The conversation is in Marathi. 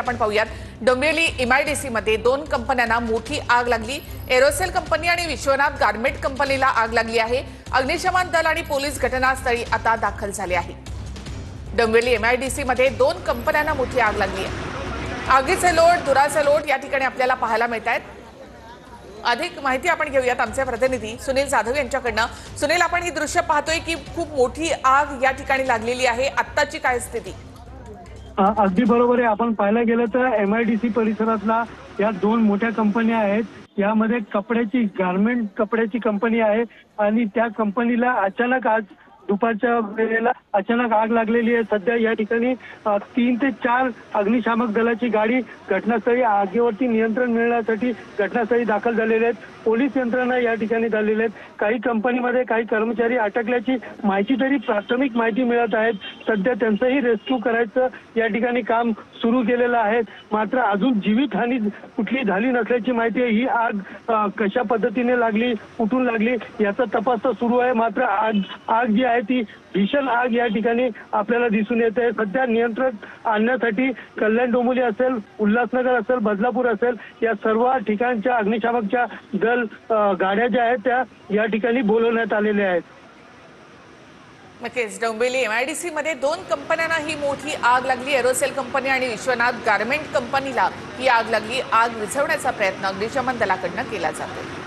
आपण पाहूयात। डोंबिवली एमआयडीसी मध्ये दोन कंपन्यांना मोठी आग लागली। एरोसेल कंपनी आणि विश्वनाथ गारमेंट कंपनीला आग लागली आहे। अग्निशमन दल आणि पोलीस घटनास्थळी आता दाखल झाले आहे। डोंबिवली एमआयडीसी मध्ये दोन कंपन्यांना मोठी आग लागली आहे। आगीचे लोट धुराचे लोट या ठिकाणी आपल्याला पाहायला मिळत आहेत। अधिक माहिती आपण घेऊयात आमचे प्रतिनिधी सुनील जाधव यांच्याकडनं। सुनील, आपण ही दृश्य पाहतोय की खूप मोठी आग या ठिकाणी लागलेली आहे, आत्ताची काय स्थिती? अगदी बरोबर आहे। आपण पाहायला गेलं तर एमआयडीसी परिसरातला या दोन मोठ्या कंपन्या आहेत। यामध्ये गारमेंट कपड्याची कंपनी आहे आणि त्या कंपनीला अचानक आज दुपारच्या वेळेला अचानक आग लागलेली आहे। सध्या या ठिकाणी 3 ते 4 अग्निशामक दलाची गाडी घटनास्थळी आगीवरती नियंत्रण मिळवण्यासाठी घटनास्थळी दाखल झालेले आहेत। पोलीस यंत्रणा या ठिकाणी झालेले आहेत। काही कंपनीमध्ये काही कर्मचारी अटकल्याची माहिती तरी प्राथमिक माहिती मिळत आहेत। सध्या त्यांचंही रेस्क्यू करायचं या ठिकाणी काम सुरू केलेलं आहे। मात्र अजून जीवितहानी कुठली झाली नसल्याची माहिती आहे। ही आग कशा पद्धतीने लागली, कुठून लागली याचा तपास सुरू आहे। मात्र आग जी आहे ती भीषण आग या ठिकाणी आपल्याला दिसून येते। सध्या नियंत्रण आणण्यासाठी कल्याण डोंबिवली असेल, उल्हासनगर असेल, बदलापूर असेल या सर्व ठिकाणच्या अग्निशामकच्या दल गाड्या ज्या आहेत त्या या ठिकाणी बोलवण्यात आलेल्या आहेत। नक्कीच डोंबिवली एमआयडीसी मध्ये दोन कंपन्यांना ही मोठी आग लागली। एरोसेल कंपनी आणि विश्वनाथ गारमेंट कंपनीला ही आग लागली। आग विझवण्याचा प्रयत्न अग्निशमन दलाकडून केला जातो।